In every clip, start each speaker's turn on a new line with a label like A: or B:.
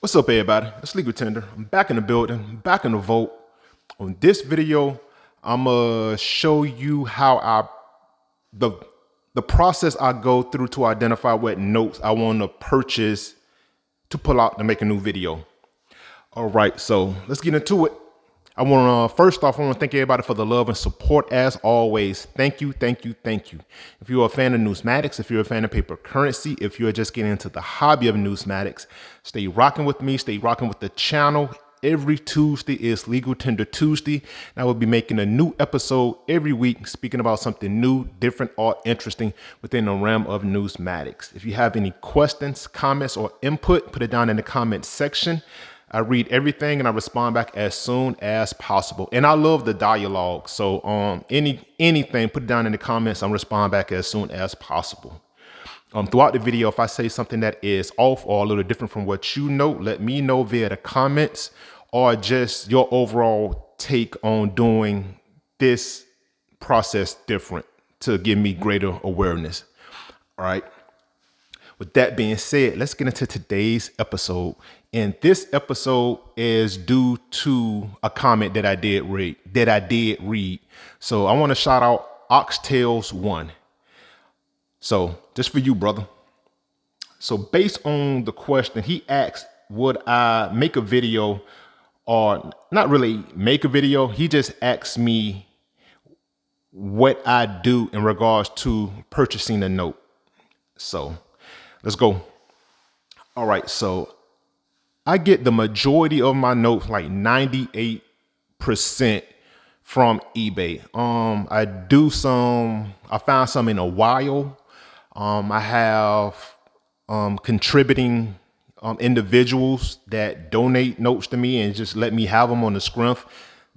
A: What's up, everybody? It's Legal Tender. I'm back in the building. I'm back in the vote. On this video, I'm gonna show you how the process I go through to identify what notes I want to purchase to pull out to make a new video. All right, so let's get into it. First off, I want to thank everybody for the love and support as always. Thank you, thank you, thank you. If you're a fan of numismatics, if you're a fan of paper currency, if you're just getting into the hobby of numismatics, stay rocking with me, stay rocking with the channel. Every Tuesday is Legal Tender Tuesday. And I will be making a new episode every week, speaking about something new, different, or interesting within the realm of numismatics. If you have any questions, comments, or input, put it down in the comment section. I read everything and I respond back as soon as possible. And I love the dialogue. So anything, put it down in the comments. I'll respond back as soon as possible. Throughout the video, if I say something that is off or a little different from what you know, let me know via the comments or just your overall take on doing this process different to give me greater awareness. All right. With that being said, let's get into today's episode. And this episode is due to a comment that I did read. So I want to shout out oxtails1. So just for you, brother. So based on the question, he asked, would I make a video or not really make a video? He just asked me what I do in regards to purchasing a note. So let's go. All right. So I get the majority of my notes, like 98% from eBay. I found some in a while. I have contributing individuals that donate notes to me and just let me have them on the scrimp.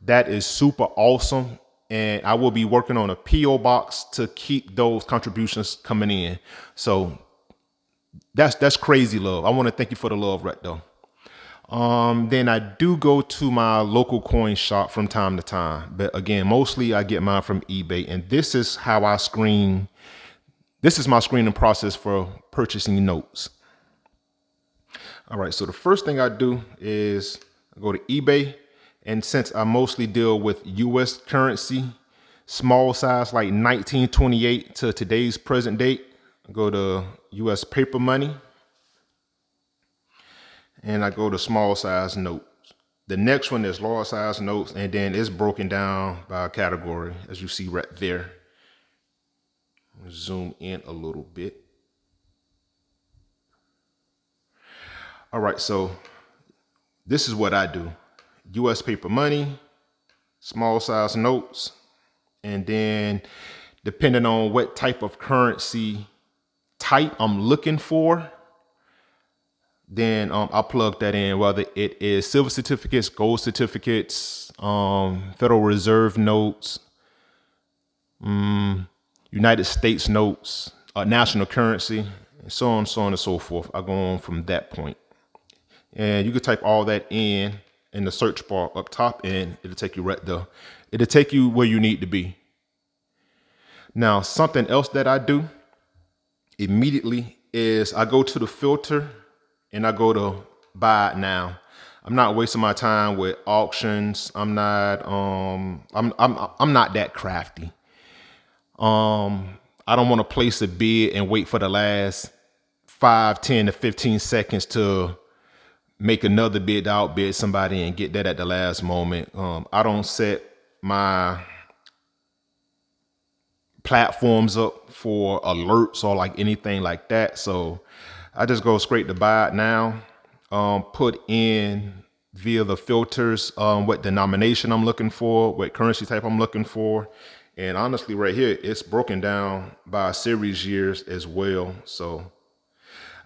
A: That is super awesome. And I will be working on a PO box to keep those contributions coming in. So that's crazy love. I want to thank you for the love right there. Then I do go to my local coin shop from time to time, but again, mostly I get mine from eBay, and this is how I screen. This is my screening process for purchasing notes. All right. So the first thing I do is I go to eBay, and since I mostly deal with US currency, small size, like 1928 to today's present date, I go to US paper money. And I go to small size notes. The next one is large size notes, and then it's broken down by category, as you see right there. Zoom in a little bit. All right, so this is what I do. US paper money, small size notes, and then depending on what type of currency type I'm looking for, then I plug that in, whether it is silver certificates, gold certificates, Federal Reserve notes, United States notes, national currency, and so on and so forth. I go on from that point. And you can type all that in the search bar up top, and it'll take you right there. It'll take you where you need to be. Now, something else that I do immediately is I go to the filter and I go to buy it now. I'm not wasting my time with auctions. I'm not that crafty. I don't want to place a bid and wait for the last 5, 10 to 15 seconds to make another bid to outbid somebody and get that at the last moment. I don't set my platforms up for alerts or like anything like that. So I just go straight to buy it now, put in via the filters what denomination I'm looking for, what currency type I'm looking for. And honestly, right here, it's broken down by series years as well. So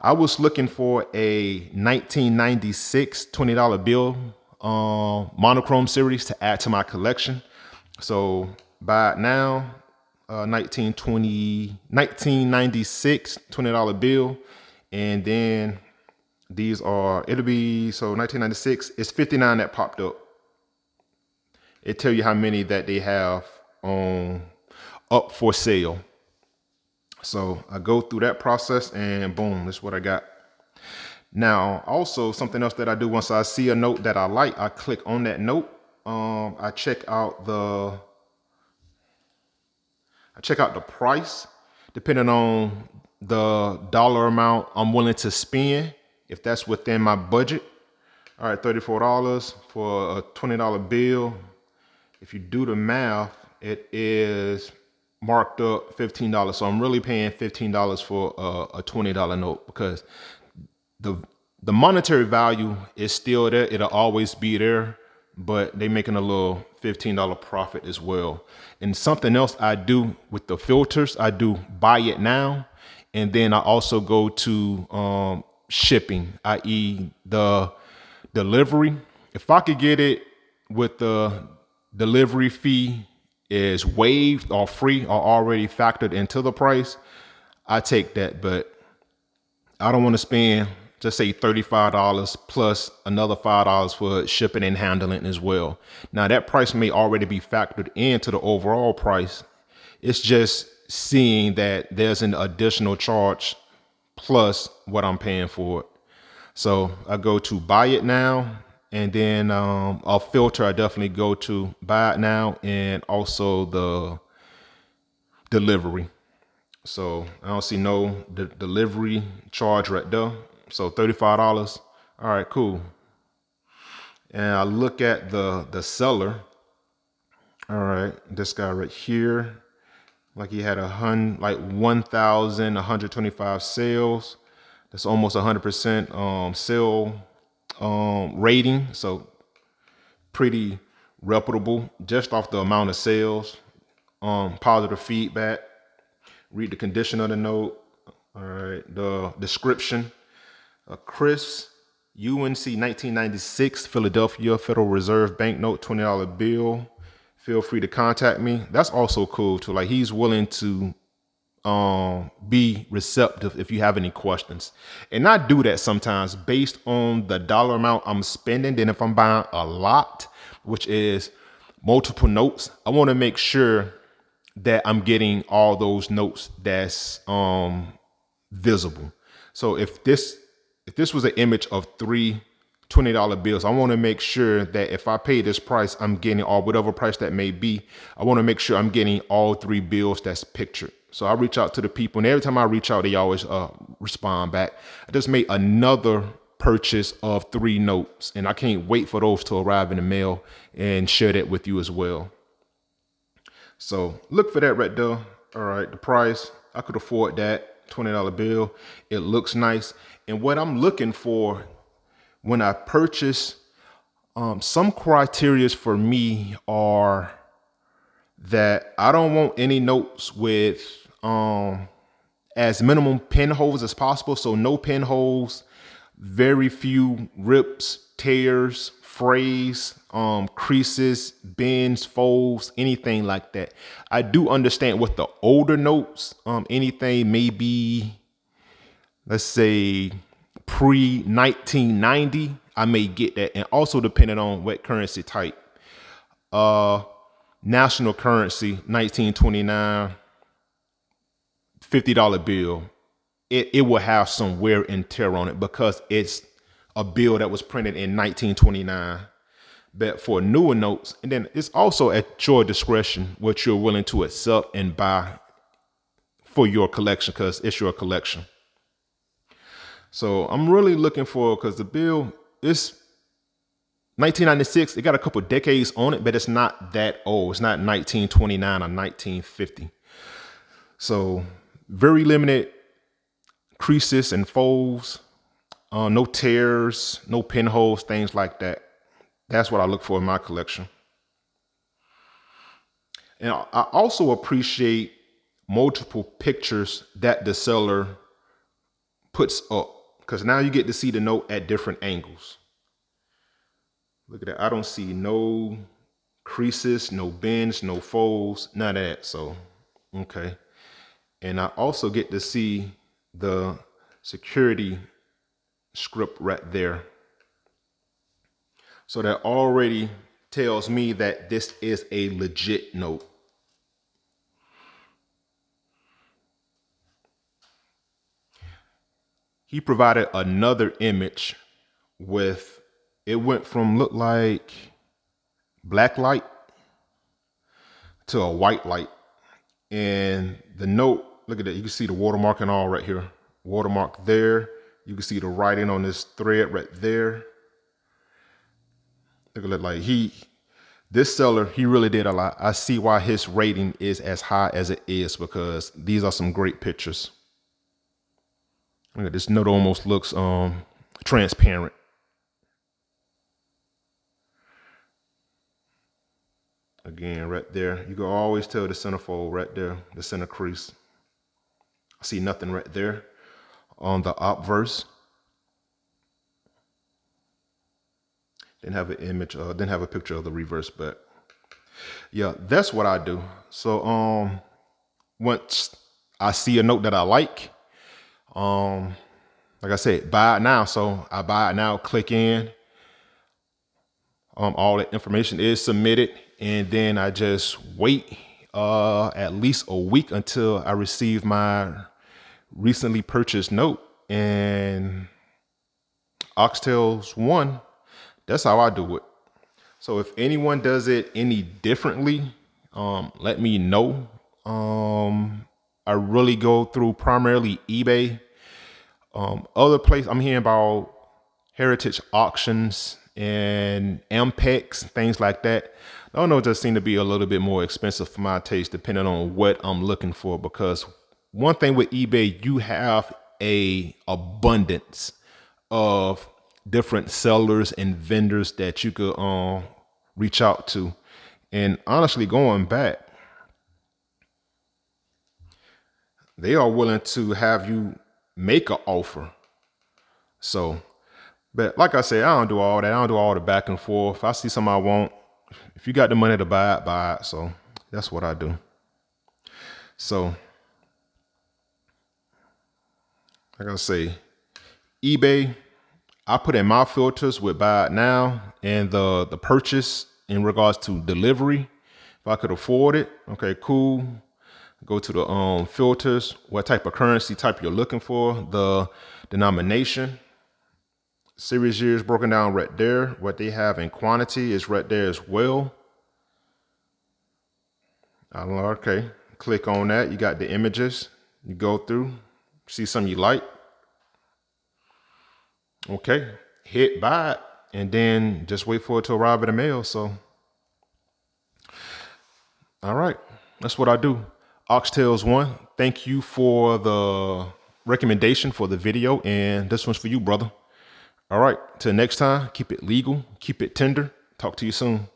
A: I was looking for a 1996 $20 bill monochrome series to add to my collection. So buy it now, 1996 $20 bill. And then it'll be, so 1996, it's 59 that popped up. It tell you how many that they have up for sale. So I go through that process and boom, that's what I got. Now, also something else that I do once I see a note that I like, I click on that note. I check out the price, depending on the dollar amount I'm willing to spend, if that's within my budget. All right, $34 for a $20 bill. If you do the math, it is marked up $15. So I'm really paying $15 for a $20 note, because the the monetary value is still there. It'll always be there, but they making a little $15 profit as well. And something else I do with the filters, I do buy it now, and then I also go to shipping, i.e. the delivery. If I could get it with the delivery fee is waived or free or already factored into the price, I take that. But I don't want to spend, just say $35 plus another $5 for shipping and handling as well. Now that price may already be factored into the overall price. It's just seeing that there's an additional charge plus what I'm paying for it. So I go to buy it now, and then a filter I definitely go to buy it now, and also the delivery. So I don't see no delivery charge right there. So $35. All right, cool. And I look at the seller. All right, this guy right here, like he had 1,125 sales. That's almost 100% sale rating. So pretty reputable just off the amount of sales. Positive feedback. Read the condition of the note. All right, the description. Chris, UNC 1996 Philadelphia Federal Reserve banknote $20 bill. Feel free to contact me. That's also cool too. Like, he's willing to be receptive if you have any questions. And I do that sometimes based on the dollar amount I'm spending. Then if I'm buying a lot, which is multiple notes, I want to make sure that I'm getting all those notes that's visible. So if this was an image of three $20 bills, I want to make sure that if I pay this price, I'm getting, or whatever price that may be, I want to make sure I'm getting all three bills that's pictured. So I reach out to the people, and every time I reach out, they always respond back. I just made another purchase of 3 notes, and I can't wait for those to arrive in the mail and share that with you as well. So look for that right there. All right, the price, I could afford that $20 bill. It looks nice. And what I'm looking for when I purchase, some criterias for me are that I don't want any notes with as minimum pinholes as possible. So no pinholes, very few rips, tears, frays, creases, bends, folds, anything like that. I do understand with the older notes, anything maybe, let's say pre 1990, I may get that. And also depending on what currency type. National currency, 1929, $50 bill. It will have some wear and tear on it because it's a bill that was printed in 1929. But for newer notes, and then it's also at your discretion what you're willing to accept and buy for your collection, because it's your collection. So I'm really looking for, because the bill is 1996. It got a couple decades on it, but it's not that old. It's not 1929 or 1950. So very limited creases and folds, no tears, no pinholes, things like that. That's what I look for in my collection. And I also appreciate multiple pictures that the seller puts up, because now you get to see the note at different angles. Look at that. I don't see no creases, no bends, no folds, none of that. So, okay. And I also get to see the security script right there. So that already tells me that this is a legit note. he provided another image with, it went from look like black light to a white light. And the note, look at that, you can see the watermark and all right here. Watermark there. You can see the writing on this thread right there. Look at it, like this seller, he really did a lot. I see why his rating is as high as it is, because these are some great pictures. Look at this note, almost looks transparent. Again, right there, you can always tell the centerfold right there, the center crease. I see nothing right there on the obverse. Didn't have an image, didn't have a picture of the reverse, but yeah, that's what I do. So once I see a note that I like I said, buy it now. So I buy it now, click in. All the information is submitted, and then I just wait at least a week until I receive my recently purchased note. And oxtails1, that's how I do it. So if anyone does it any differently, let me know. I really go through primarily eBay. Other place, I'm hearing about heritage auctions and Ampex, things like that. I don't know, it just seem to be a little bit more expensive for my taste, depending on what I'm looking for. Because one thing with eBay, you have a abundance of different sellers and vendors that you could reach out to. And honestly, going back, they are willing to have you make an offer. So, but like I said, I don't do all that. I don't do all the back and forth. If I see something I want, if you got the money to buy it, buy it. So that's what I do. So, like I say, eBay, I put in my filters with buy it now and the purchase in regards to delivery. If I could afford it, okay, cool. Go to the filters, what type of currency type you're looking for, the denomination. Series years broken down right there. What they have in quantity is right there as well. Okay, click on that. You got the images. You go through, see something you like. Okay, hit buy it, and then just wait for it to arrive in the mail. So, all right, that's what I do. Oxtails1, thank you for the recommendation for the video, and this one's for you, brother. All right, till next time, keep it legal, keep it tender. Talk to you soon.